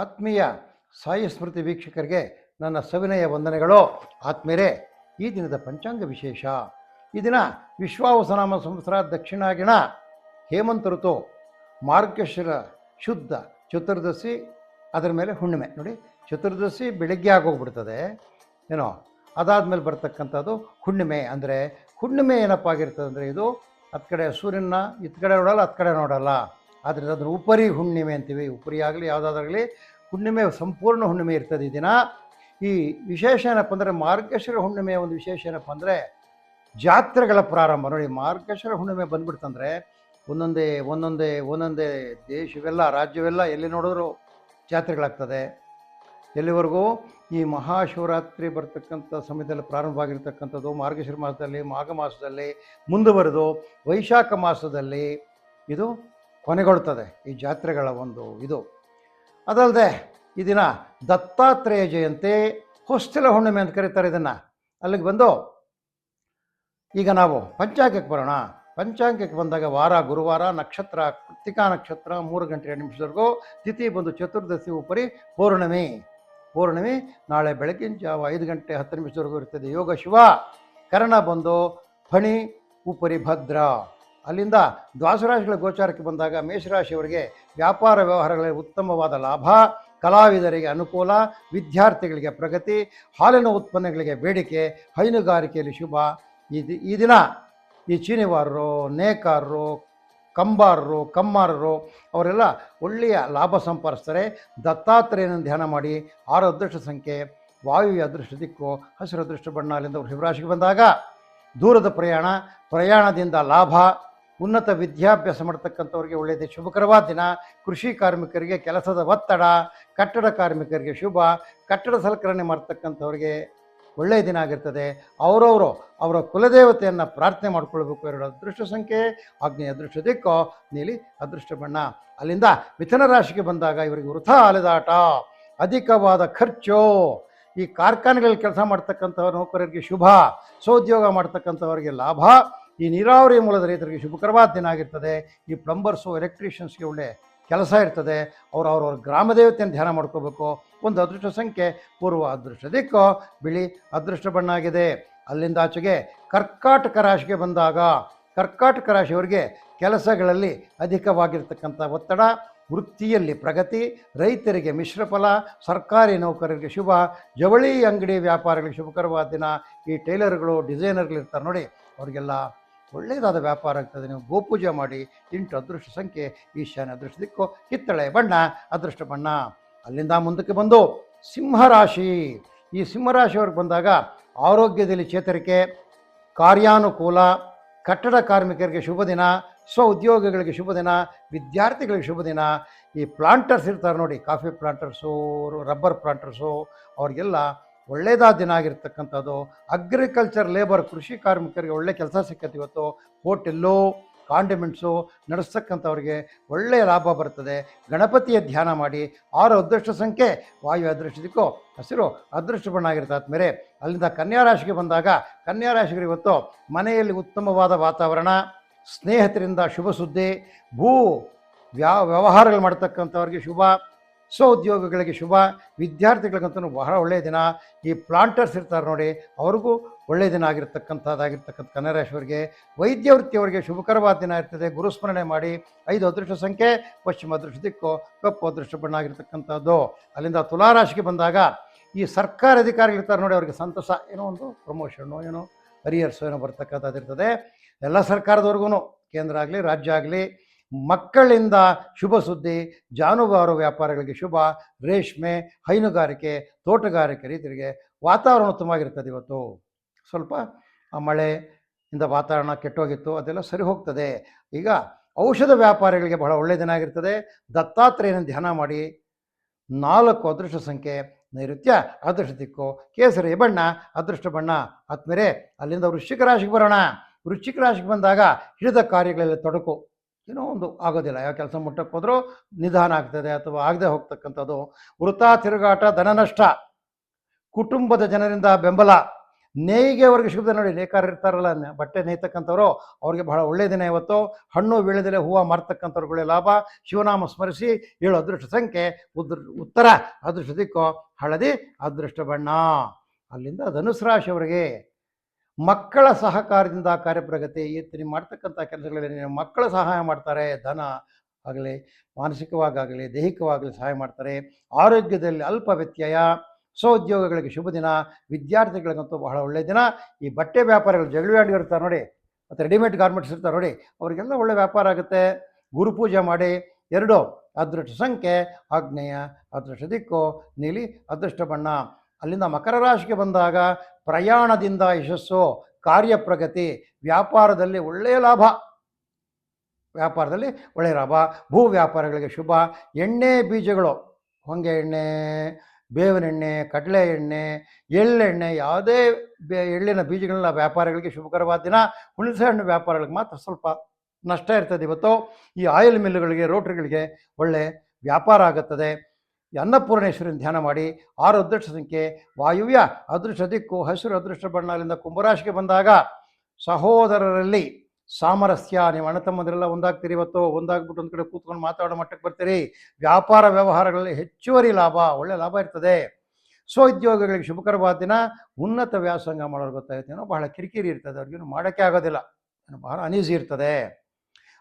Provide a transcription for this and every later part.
ಆತ್ಮೀಯ ಸಾಯಿ ಸ್ಮೃತಿ ವೀಕ್ಷಕರಿಗೆ ನನ್ನ ಸವಿನಯ ವಂದನೆಗಳು. ಆತ್ಮೀಯರೇ, ಈ ದಿನದ ಪಂಚಾಂಗ ವಿಶೇಷ. ಈ ದಿನ ವಿಶ್ವಾವಸನಾಮ ಸಂವತ್ಸರ ದಕ್ಷಿಣಾಗಿಣ ಹೇಮಂತ ಋತು ಮಾರ್ಗಶಿರ ಶುದ್ಧ ಚತುರ್ದಶಿ, ಅದರ ಮೇಲೆ ಹುಣ್ಣಿಮೆ. ನೋಡಿ, ಚತುರ್ದಶಿ ಬೆಳಗ್ಗೆ ಆಗೋಗ್ಬಿಡ್ತದೆ ಏನೋ, ಅದಾದಮೇಲೆ ಬರ್ತಕ್ಕಂಥದ್ದು ಹುಣ್ಣಿಮೆ. ಅಂದರೆ ಹುಣ್ಣಿಮೆ ಏನಪ್ಪ ಆಗಿರ್ತದೆ ಅಂದರೆ, ಇದು ಹತ್ತು ಕಡೆ ಸೂರ್ಯನ ಇತ್ತು ಕಡೆ ನೋಡಲ್ಲ, ಹತ್ತು ಕಡೆ ನೋಡಲ್ಲ. ಆದ್ದರಿಂದ ಅದನ್ನು ಉಪರಿ ಹುಣ್ಣಿಮೆ ಅಂತೀವಿ. ಉಪರಿ ಆಗಲಿ ಯಾವುದಾದ್ರಾಗಲಿ ಹುಣ್ಣಿಮೆ, ಸಂಪೂರ್ಣ ಹುಣ್ಣಿಮೆ ಇರ್ತದೆ ಈ ದಿನ. ಈ ವಿಶೇಷ ಏನಪ್ಪ ಅಂದರೆ, ಮಾರ್ಗಶಿರ ಹುಣ್ಣಿಮೆಯ ಒಂದು ವಿಶೇಷ ಏನಪ್ಪ ಅಂದರೆ ಜಾತ್ರೆಗಳ ಪ್ರಾರಂಭ. ನೋಡಿ, ಮಾರ್ಗಶಿರ ಹುಣ್ಣಿಮೆ ಬಂದ್ಬಿಡ್ತಂದರೆ ಒಂದೊಂದೇ ದೇಶವೆಲ್ಲ, ರಾಜ್ಯವೆಲ್ಲ ಎಲ್ಲಿ ನೋಡಿದ್ರು ಜಾತ್ರೆಗಳಾಗ್ತದೆ. ಎಲ್ಲಿವರೆಗೂ ಈ ಮಹಾಶಿವರಾತ್ರಿ ಬರ್ತಕ್ಕಂಥ ಸಮಯದಲ್ಲಿ ಪ್ರಾರಂಭವಾಗಿರ್ತಕ್ಕಂಥದ್ದು ಮಾರ್ಗಶಿರ ಮಾಸದಲ್ಲಿ, ಮಾಘ ಮಾಸದಲ್ಲಿ ಮುಂದುವರೆದು ವೈಶಾಖ ಮಾಸದಲ್ಲಿ ಇದು ಕೊನೆಗೊಳ್ತದೆ ಈ ಜಾತ್ರೆಗಳ ಒಂದು ಇದು. ಅದಲ್ಲದೆ ಈ ದಿನ ದತ್ತಾತ್ರೇಯ ಜಯಂತಿ, ಹೊಸ್ತಿಲ ಹುಣ್ಣಿಮೆ ಅಂತ ಕರೀತಾರೆ ಇದನ್ನು. ಅಲ್ಲಿಗೆ ಬಂದು ಈಗ ನಾವು ಪಂಚಾಂಗಕ್ಕೆ ಬರೋಣ. ಪಂಚಾಂಗಕ್ಕೆ ಬಂದಾಗ ವಾರ ಗುರುವಾರ, ನಕ್ಷತ್ರ ಕೃತ್ತಿಕಾ ನಕ್ಷತ್ರ 3 ಗಂಟೆ 2 ನಿಮಿಷದವರೆಗೂ, ತಿಥಿ ಬಂದು ಚತುರ್ದಶಿ ಉಪರಿ ಪೌರ್ಣಮಿ ನಾಳೆ ಬೆಳಗಿನ ಜಾವ 5 ಗಂಟೆ 10 ನಿಮಿಷದವರೆಗೂ ಇರ್ತದೆ. ಯೋಗ ಶಿವ. ಕರ್ಣ ಬಂದು ಫಣಿ ಉಪರಿ ಭದ್ರ. ಅಲ್ಲಿಂದ ದ್ವಾದಶರಾಶಿಗಳ ಗೋಚಾರಕ್ಕೆ ಬಂದಾಗ ಮೇಷರಾಶಿಯವರಿಗೆ ವ್ಯಾಪಾರ ವ್ಯವಹಾರಗಳಲ್ಲಿ ಉತ್ತಮವಾದ ಲಾಭ, ಕಲಾವಿದರಿಗೆ ಅನುಕೂಲ, ವಿದ್ಯಾರ್ಥಿಗಳಿಗೆ ಪ್ರಗತಿ, ಹಾಲಿನ ಉತ್ಪನ್ನಗಳಿಗೆ ಬೇಡಿಕೆ, ಹೈನುಗಾರಿಕೆಯಲ್ಲಿ ಶುಭ. ಈ ದಿನ ಈ ಚೀನಿವಾರರು, ನೇಕಾರರು, ಕಂಬಾರರು, ಕಮ್ಮಾರರು ಅವರೆಲ್ಲ ಒಳ್ಳೆಯ ಲಾಭ ಸಂಪಾದಿಸ್ತಾರೆ. ದತ್ತಾತ್ರೇಯನ ಧ್ಯಾನ ಮಾಡಿ. 6 ಅದೃಷ್ಟ ಸಂಖ್ಯೆ, ವಾಯುವ್ಯ ಅದೃಷ್ಟ ದಿಕ್ಕು, ಹಸಿರು ಅದೃಷ್ಟ ಬಣ್ಣ. ಅಲ್ಲಿಂದ ಶಿವರಾಶಿಗೆ ಬಂದಾಗ ದೂರದ ಪ್ರಯಾಣದಿಂದ ಲಾಭ, ಉನ್ನತ ವಿದ್ಯಾಭ್ಯಾಸ ಮಾಡ್ತಕ್ಕಂಥವ್ರಿಗೆ ಒಳ್ಳೆಯದೇ ಶುಭಕರವಾದ ದಿನ. ಕೃಷಿ ಕಾರ್ಮಿಕರಿಗೆ ಕೆಲಸದ ಒತ್ತಡ, ಕಟ್ಟಡ ಕಾರ್ಮಿಕರಿಗೆ ಶುಭ, ಕಟ್ಟಡ ಸಲಕರಣೆ ಮಾಡ್ತಕ್ಕಂಥವ್ರಿಗೆ ಒಳ್ಳೆಯ ದಿನ ಆಗಿರ್ತದೆ. ಅವರ ಕುಲದೇವತೆಯನ್ನು ಪ್ರಾರ್ಥನೆ ಮಾಡ್ಕೊಳ್ಬೇಕು. 2 ಅದೃಷ್ಟ ಸಂಖ್ಯೆ, ಆಗ್ನೇಯ ಅದೃಷ್ಟ ದಿಕ್ಕು, ನೀಲಿ ಅದೃಷ್ಟ ಬಣ್ಣ. ಅಲ್ಲಿಂದ ಮಿಥುನ ರಾಶಿಗೆ ಬಂದಾಗ ಇವರಿಗೆ ವೃಥಾ ಅಲೆದಾಟ, ಅಧಿಕವಾದ ಖರ್ಚು. ಈ ಕಾರ್ಖಾನೆಗಳಲ್ಲಿ ಕೆಲಸ ಮಾಡ್ತಕ್ಕಂಥವ್ರ ನೌಕರರಿಗೆ ಶುಭ, ಸ್ವೋದ್ಯೋಗ ಮಾಡ್ತಕ್ಕಂಥವ್ರಿಗೆ ಲಾಭ. ಈ ನೀರಾವರಿ ಮೂಲದ ರೈತರಿಗೆ ಶುಭಕರವಾದ ದಿನ ಆಗಿರ್ತದೆ. ಈ ಪ್ಲಂಬರ್ಸು, ಎಲೆಕ್ಟ್ರಿಷಿಯನ್ಸ್ಗೆ ಒಳ್ಳೆ ಕೆಲಸ ಇರ್ತದೆ. ಅವ್ರವ್ರ ಗ್ರಾಮ ದೇವತೆಯನ್ನು ಧ್ಯಾನ ಮಾಡ್ಕೋಬೇಕು. 1 ಅದೃಷ್ಟ ಸಂಖ್ಯೆ, ಪೂರ್ವ ಅದೃಷ್ಟ ದಿಕ್ಕು, ಬಿಳಿ ಅದೃಷ್ಟ ಬಣ್ಣ ಆಗಿದೆ. ಅಲ್ಲಿಂದ ಆಚೆಗೆ ಕರ್ಕಾಟಕ ರಾಶಿಗೆ ಬಂದಾಗ, ಕರ್ಕಾಟಕ ರಾಶಿಯವರಿಗೆ ಕೆಲಸಗಳಲ್ಲಿ ಅಧಿಕವಾಗಿರ್ತಕ್ಕಂಥ ಒತ್ತಡ, ವೃತ್ತಿಯಲ್ಲಿ ಪ್ರಗತಿ, ರೈತರಿಗೆ ಮಿಶ್ರ ಫಲ, ಸರ್ಕಾರಿ ನೌಕರರಿಗೆ ಶುಭ, ಜವಳಿ ಅಂಗಡಿ ವ್ಯಾಪಾರಗಳಿಗೆ ಶುಭಕರವಾದ ದಿನ. ಈ ಟೈಲರ್ಗಳು, ಡಿಸೈನರ್ಗಳಿರ್ತಾರೆ ನೋಡಿ, ಅವರಿಗೆಲ್ಲ ಒಳ್ಳೆಯದಾದ ವ್ಯಾಪಾರ ಆಗ್ತದೆ. ನೀವು ಗೋಪೂಜೆ ಮಾಡಿ. 8 ಅದೃಷ್ಟ ಸಂಖ್ಯೆ, ಈಶಾನ್ಯ ಅದೃಷ್ಟ ದಿಕ್ಕು, ಕಿತ್ತಳೆ ಬಣ್ಣ ಅದೃಷ್ಟ ಬಣ್ಣ. ಅಲ್ಲಿಂದ ಮುಂದಕ್ಕೆ ಬಂದು ಸಿಂಹರಾಶಿ. ಈ ಸಿಂಹರಾಶಿಯವ್ರಿಗೆ ಬಂದಾಗ ಆರೋಗ್ಯದಲ್ಲಿ ಚೇತರಿಕೆ, ಕಾರ್ಯಾನುಕೂಲ, ಕಟ್ಟಡ ಕಾರ್ಮಿಕರಿಗೆ ಶುಭ ದಿನ, ಸ್ವ ಉದ್ಯೋಗಿಗಳಿಗೆ ಶುಭ ದಿನ, ವಿದ್ಯಾರ್ಥಿಗಳಿಗೆ ಶುಭ ದಿನ. ಈ ಪ್ಲಾಂಟರ್ಸ್ ಇರ್ತಾರೆ ನೋಡಿ, ಕಾಫಿ ಪ್ಲಾಂಟರ್ಸು, ರಬ್ಬರ್ ಪ್ಲಾಂಟರ್ಸು, ಅವ್ರಿಗೆಲ್ಲ ಒಳ್ಳೆಯದಾದ ದಿನ ಆಗಿರ್ತಕ್ಕಂಥದ್ದು. ಅಗ್ರಿಕಲ್ಚರ್ ಲೇಬರ್, ಕೃಷಿ ಕಾರ್ಮಿಕರಿಗೆ ಒಳ್ಳೆ ಕೆಲಸ ಸಿಕ್ಕತ್ತೆ ಇವತ್ತು. ಹೋಟೆಲ್ಲು, ಕಾಂಡಿಮೆಂಟ್ಸು ನಡೆಸ್ತಕ್ಕಂಥವ್ರಿಗೆ ಒಳ್ಳೆಯ ಲಾಭ ಬರ್ತದೆ. ಗಣಪತಿಯ ಧ್ಯಾನ ಮಾಡಿ. 6 ಅದೃಷ್ಟ ಸಂಖ್ಯೆ, ವಾಯು ಅದೃಷ್ಟ ದಿಕ್ಕು, ಹಸಿರು ಅದೃಷ್ಟ ಬಣ್ಣ ಆಗಿರ್ತದೆ. ಆದಮೇಲೆ ಅಲ್ಲಿಂದ ಕನ್ಯಾ ರಾಶಿಗೆ ಬಂದಾಗ, ಕನ್ಯಾ ರಾಶಿಗರು ಇವತ್ತು ಮನೆಯಲ್ಲಿ ಉತ್ತಮವಾದ ವಾತಾವರಣ, ಸ್ನೇಹಿತರಿಂದ ಶುಭ ಸುದ್ದಿ, ವ್ಯವಹಾರಗಳು ಮಾಡ್ತಕ್ಕಂಥವ್ರಿಗೆ ಶುಭ, ಸ್ವ ಉದ್ಯೋಗಗಳಿಗೆ ಶುಭ, ವಿದ್ಯಾರ್ಥಿಗಳಿಗಂತೂ ಬಹಳ ಒಳ್ಳೆಯ ದಿನ. ಈ ಪ್ಲಾಂಟರ್ಸ್ ಇರ್ತಾರೆ ನೋಡಿ, ಅವ್ರಿಗೂ ಒಳ್ಳೆಯ ದಿನ ಆಗಿರ್ತಕ್ಕಂಥ ಕನ್ಯಾ ರಾಶಿಯವರಿಗೆ. ವೈದ್ಯ ವೃತ್ತಿಯವರಿಗೆ ಶುಭಕರವಾದ ದಿನ ಇರ್ತದೆ. ಗುರುಸ್ಮರಣೆ ಮಾಡಿ. 5 ಅದೃಷ್ಟ ಸಂಖ್ಯೆ, ಪಶ್ಚಿಮ ಅದೃಷ್ಟ ದಿಕ್ಕು, ಕಪ್ಪು ಅದೃಷ್ಟ ಬಣ್ಣ ಆಗಿರ್ತಕ್ಕಂಥದ್ದು. ಅಲ್ಲಿಂದ ತುಲಾರಾಶಿಗೆ ಬಂದಾಗ ಈ ಸರ್ಕಾರ ಅಧಿಕಾರಿಗಳಿರ್ತಾರೆ ನೋಡಿ, ಅವರಿಗೆ ಸಂತಸ, ಏನೋ ಒಂದು ಪ್ರಮೋಷನ್ನು, ಏನೋ ಅರಿಯರ್ಸು ಏನೋ ಬರ್ತಕ್ಕಂಥದ್ದಿರ್ತದೆ. ಎಲ್ಲ ಸರ್ಕಾರದವ್ರಿಗೂ, ಕೇಂದ್ರ ಆಗಲಿ ರಾಜ್ಯ ಆಗಲಿ. ಮಕ್ಕಳಿಂದ ಶುಭ ಸುದ್ದಿ, ಜಾನುವಾರು ವ್ಯಾಪಾರಗಳಿಗೆ ಶುಭ, ರೇಷ್ಮೆ, ಹೈನುಗಾರಿಕೆ, ತೋಟಗಾರಿಕೆ ರೈತರಿಗೆ ವಾತಾವರಣ ಉತ್ತಮವಾಗಿರ್ತದೆ. ಇವತ್ತು ಸ್ವಲ್ಪ ಮಳೆಯಿಂದ ವಾತಾವರಣ ಕೆಟ್ಟೋಗಿತ್ತು, ಅದೆಲ್ಲ ಸರಿ ಹೋಗ್ತದೆ. ಈಗ ಔಷಧ ವ್ಯಾಪಾರಿಗಳಿಗೆ ಬಹಳ ಒಳ್ಳೆಯ ದಿನ ಆಗಿರ್ತದೆ. ದತ್ತಾತ್ರೇಯನ ಧ್ಯಾನ ಮಾಡಿ. 4 ಅದೃಷ್ಟ ಸಂಖ್ಯೆ, ನೈಋತ್ಯ ಅದೃಷ್ಟ ದಿಕ್ಕು, ಕೇಸರಿ ಬಣ್ಣ ಅದೃಷ್ಟ ಬಣ್ಣ. ಆದ್ಮೇಲೆ ಅಲ್ಲಿಂದ ವೃಶ್ಚಿಕ ರಾಶಿಗೆ ಬರೋಣ. ವೃಶ್ಚಿಕ ರಾಶಿಗೆ ಬಂದಾಗ ಹಿಡಿದ ಕಾರ್ಯಗಳಲ್ಲಿ ತೊಡಕು, ಏನೋ ಒಂದು ಆಗೋದಿಲ್ಲ. ಯಾವ ಕೆಲಸ ಮುಟ್ಟಕ್ಕೆ ಹೋದರೂ ನಿಧಾನ ಆಗ್ತದೆ ಅಥವಾ ಆಗದೆ ಹೋಗ್ತಕ್ಕಂಥದ್ದು. ವೃಥಾ ತಿರುಗಾಟ, ಧನ ನಷ್ಟ, ಕುಟುಂಬದ ಜನರಿಂದ ಬೆಂಬಲ, ನೇಯ್ಗೆ ಅವ್ರಿಗೆ ಶುಭ ದಿನ ನೋಡಿ. ನೇಕಾರ ಇರ್ತಾರಲ್ಲ, ಬಟ್ಟೆ ನೇಯ್ತಕ್ಕಂಥವ್ರು, ಅವ್ರಿಗೆ ಬಹಳ ಒಳ್ಳೆಯ ದಿನ ಇವತ್ತು. ಹಣ್ಣು ವೀಳ್ಯದೆಲೆ ಹೂವು ಮಾರ್ತಕ್ಕಂಥವ್ರುಗಳೇ ಲಾಭ. ಶಿವನಾಮ ಸ್ಮರಿಸಿ 7 ಅದೃಷ್ಟ ಸಂಖ್ಯೆ. ಉತ್ತರ ಅದೃಷ್ಟ ದಿಕ್ಕು ಹಳದಿ, ಅದೃಷ್ಟ ಬಣ್ಣ. ಅಲ್ಲಿಂದ ಧನುಸ್ ರಾಶಿಯವರಿಗೆ ಮಕ್ಕಳ ಸಹಕಾರದಿಂದ ಕಾರ್ಯಪ್ರಗತಿ. ಇವತ್ತು ನೀವು ಮಾಡ್ತಕ್ಕಂಥ ಕೆಲಸಗಳಲ್ಲಿ ನೀವು ಮಕ್ಕಳು ಸಹಾಯ ಮಾಡ್ತಾರೆ. ಧನ ಆಗಲಿ, ಮಾನಸಿಕವಾಗಲಿ, ದೈಹಿಕವಾಗಲಿ ಸಹಾಯ ಮಾಡ್ತಾರೆ. ಆರೋಗ್ಯದಲ್ಲಿ ಅಲ್ಪ ವ್ಯತ್ಯಯ. ಸ್ವಉದ್ಯೋಗಗಳಿಗೆ ಶುಭ ದಿನ. ವಿದ್ಯಾರ್ಥಿಗಳಿಗಂತೂ ಬಹಳ ಒಳ್ಳೆಯ ದಿನ. ಈ ಬಟ್ಟೆ ವ್ಯಾಪಾರಿಗಳು ಜಗಳವಾಡಿ ಇರ್ತಾರೆ ನೋಡಿ, ಮತ್ತು ರೆಡಿಮೇಡ್ ಗಾರ್ಮೆಂಟ್ಸ್ ಇರ್ತಾರೆ ನೋಡಿ, ಅವರಿಗೆಲ್ಲ ಒಳ್ಳೆ ವ್ಯಾಪಾರ ಆಗುತ್ತೆ. ಗುರುಪೂಜೆ ಮಾಡಿ. 2 ಅದೃಷ್ಟ ಸಂಖ್ಯೆ ಆಗ್ನೇಯ, ಅದೃಷ್ಟ ದಿಕ್ಕು ನೀಲಿ, ಅದೃಷ್ಟ ಬಣ್ಣ. ಅಲ್ಲಿಂದ ಮಕರ ರಾಶಿಗೆ ಬಂದಾಗ ಪ್ರಯಾಣದಿಂದ ಯಶಸ್ಸು, ಕಾರ್ಯಪ್ರಗತಿ, ವ್ಯಾಪಾರದಲ್ಲಿ ಒಳ್ಳೆಯ ಲಾಭ. ವ್ಯಾಪಾರದಲ್ಲಿ ಒಳ್ಳೆಯ ಲಾಭ. ಭೂ ವ್ಯಾಪಾರಗಳಿಗೆ ಶುಭ. ಎಣ್ಣೆ ಬೀಜಗಳು, ಹೊಂಗೆ ಎಣ್ಣೆ, ಬೇವಿನ ಎಣ್ಣೆ, ಕಡಲೆ ಎಣ್ಣೆ, ಎಳ್ಳೆಣ್ಣೆ, ಯಾವುದೇ ಎಳ್ಳಿನ ಬೀಜಗಳನ್ನ ವ್ಯಾಪಾರಿಗಳಿಗೆ ಶುಭಕರವಾದ ದಿನ. ಹುಣಸೆ ಹಣ್ಣು ವ್ಯಾಪಾರಗಳಿಗೆ ಮಾತ್ರ ಸ್ವಲ್ಪ ನಷ್ಟ ಇರ್ತದೆ ಇವತ್ತು. ಈ ಆಯಿಲ್ ಮಿಲ್ಗಳಿಗೆ, ರೋಟ್ರಿಗಳಿಗೆ ಒಳ್ಳೆ ವ್ಯಾಪಾರ ಆಗುತ್ತದೆ. ಅನ್ನಪೂರ್ಣೇಶ್ವರಿನ ಧ್ಯಾನ ಮಾಡಿ. 6 ಅದೃಷ್ಟ ಸಂಖ್ಯೆ ವಾಯುವ್ಯ, ಅದೃಷ್ಟ ದಿಕ್ಕು ಹಸಿರು, ಅದೃಷ್ಟ ಬಣ್ಣ. ಅಲ್ಲಿಂದ ಕುಂಭರಾಶಿಗೆ ಬಂದಾಗ ಸಹೋದರರಲ್ಲಿ ಸಾಮರಸ್ಯ. ನೀವು ಅಣ್ಣ ತಮ್ಮಂದಿರೆಲ್ಲ ಒಂದಾಗ್ತೀರಿ ಇವತ್ತು. ಒಂದಾಗ್ಬಿಟ್ಟು ಒಂದು ಕಡೆ ಕೂತ್ಕೊಂಡು ಮಾತಾಡೋ ಮಟ್ಟಕ್ಕೆ ಬರ್ತೀರಿ. ವ್ಯಾಪಾರ ವ್ಯವಹಾರಗಳಲ್ಲಿ ಹೆಚ್ಚುವರಿ ಲಾಭ, ಒಳ್ಳೆ ಲಾಭ ಇರ್ತದೆ. ಸ್ವಉದ್ಯೋಗಗಳಿಗೆ ಶುಭಕರವಾದ ದಿನ. ಉನ್ನತ ವ್ಯಾಸಂಗ ಮಾಡೋರು ಗೊತ್ತಾಗುತ್ತೆ, ಏನೋ ಬಹಳ ಕಿರಿಕಿರಿ ಇರ್ತದೆ, ಅವ್ರಿಗೇನು ಮಾಡೋಕ್ಕೆ ಆಗೋದಿಲ್ಲ, ಬಹಳ ಅನೀಸಿ ಇರ್ತದೆ.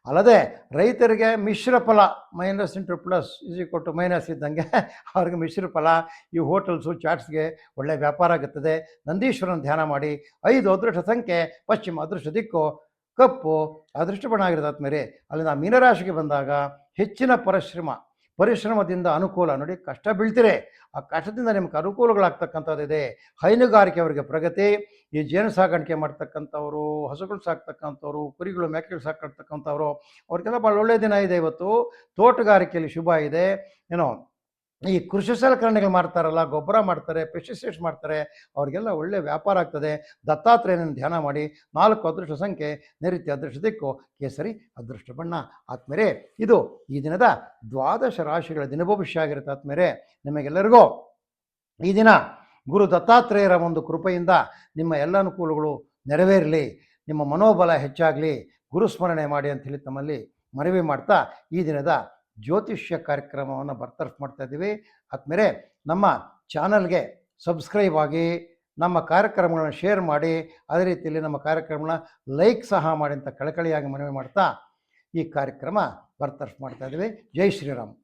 ಅಲ್ಲದೆ ರೈತರಿಗೆ ಮಿಶ್ರ ಫಲ, minus into plus is equal to minus ಇದ್ದಂಗೆ ಅವ್ರಿಗೆ ಮಿಶ್ರ ಫಲ. ಈ ಹೋಟೆಲ್ಸು, ಚಾಟ್ಸ್ಗೆ ಒಳ್ಳೆಯ ವ್ಯಾಪಾರ ಆಗುತ್ತದೆ. ನಂದೀಶ್ವರನ ಧ್ಯಾನ ಮಾಡಿ. 5 ಅದೃಷ್ಟ ಸಂಖ್ಯೆ ಪಶ್ಚಿಮ, ಅದೃಷ್ಟ ದಿಕ್ಕು ಕಪ್ಪು, ಅದೃಷ್ಟ ಬಣ್ಣ ಆಗಿರೋದಾದ ಮೇಲೆ. ಅಲ್ಲಿಂದ ಮೀನರಾಶಿಗೆ ಬಂದಾಗ ಹೆಚ್ಚಿನ ಪರಿಶ್ರಮದಿಂದ ಅನುಕೂಲ. ನೋಡಿ, ಕಷ್ಟ ಬೀಳ್ತೀರಿ, ಆ ಕಷ್ಟದಿಂದ ನಿಮ್ಗೆ ಅನುಕೂಲಗಳಾಗ್ತಕ್ಕಂಥದ್ದಿದೆ. ಹೈನುಗಾರಿಕೆ ಅವರಿಗೆ ಪ್ರಗತಿ. ಈ ಜೇನು ಸಾಗಾಣಿಕೆ ಮಾಡ್ತಕ್ಕಂಥವ್ರು, ಹಸುಗಳು ಸಾಕ್ತಕ್ಕಂಥವ್ರು, ಕುರಿಗಳು ಮೇಕೆಗಳು ಸಾಕ್ತಕ್ಕಂಥವ್ರು, ಅವ್ರಿಗೆಲ್ಲ ಭಾಳ ಒಳ್ಳೆಯ ದಿನ ಇದೆ ಇವತ್ತು. ತೋಟಗಾರಿಕೆಯಲ್ಲಿ ಶುಭ ಇದೆ. ಏನೋ ಈ ಕೃಷಿ ಸಲಕರಣೆಗಳು ಮಾಡ್ತಾರಲ್ಲ, ಗೊಬ್ಬರ ಮಾಡ್ತಾರೆ, ಪೆಸ್ಟಿಸೈಡ್ಸ್ ಮಾಡ್ತಾರೆ, ಅವ್ರಿಗೆಲ್ಲ ಒಳ್ಳೆಯ ವ್ಯಾಪಾರ ಆಗ್ತದೆ. ದತ್ತಾತ್ರೇಯನ ಧ್ಯಾನ ಮಾಡಿ. 4 ಅದೃಷ್ಟ ಸಂಖ್ಯೆ ನೈಋತ್ಯ, ಅದೃಷ್ಟ ದಿಕ್ಕು ಕೇಸರಿ, ಅದೃಷ್ಟ ಬಣ್ಣ. ಆದ್ಮೇಲೆ ಇದು ಈ ದಿನದ 12 ರಾಶಿಗಳ ದಿನಭವಿಷ್ಯ ಆಗಿರುತ್ತೆ. ಆದ್ಮೇಲೆ ನಿಮಗೆಲ್ಲರಿಗೂ ಈ ದಿನ ಗುರು ದತ್ತಾತ್ರೇಯರ ಒಂದು ಕೃಪೆಯಿಂದ ನಿಮ್ಮ ಎಲ್ಲ ಅನುಕೂಲಗಳು ನೆರವೇರಲಿ, ನಿಮ್ಮ ಮನೋಬಲ ಹೆಚ್ಚಾಗಲಿ. ಗುರುಸ್ಮರಣೆ ಮಾಡಿ ಅಂತ ಹೇಳಿ ತಮ್ಮಲ್ಲಿ ಮನವಿ ಮಾಡ್ತಾ ಈ ದಿನದ ಜ್ಯೋತಿಷ್ಯ ಕಾರ್ಯಕ್ರಮವನ್ನು ಬರ್ತಾರ್ಫ್ ಮಾಡ್ತಾ ಇದ್ದೀವಿ. ಆದ್ಮೇಲೆ ನಮ್ಮ ಚಾನಲ್ಗೆ ಸಬ್ಸ್ಕ್ರೈಬ್ ಆಗಿ, ನಮ್ಮ ಕಾರ್ಯಕ್ರಮಗಳನ್ನ ಶೇರ್ ಮಾಡಿ, ಅದೇ ರೀತಿಯಲ್ಲಿ ನಮ್ಮ ಕಾರ್ಯಕ್ರಮನ ಲೈಕ್ ಸಹ ಮಾಡಿ ಅಂತ ಕಳಕಳಿಯಾಗಿ ಮನವಿ ಮಾಡ್ತಾ ಈ ಕಾರ್ಯಕ್ರಮ ಬರ್ತಾರ್ಫ್ ಮಾಡ್ತಾ ಇದ್ದೀವಿ. ಜೈ ಶ್ರೀರಾಮ್.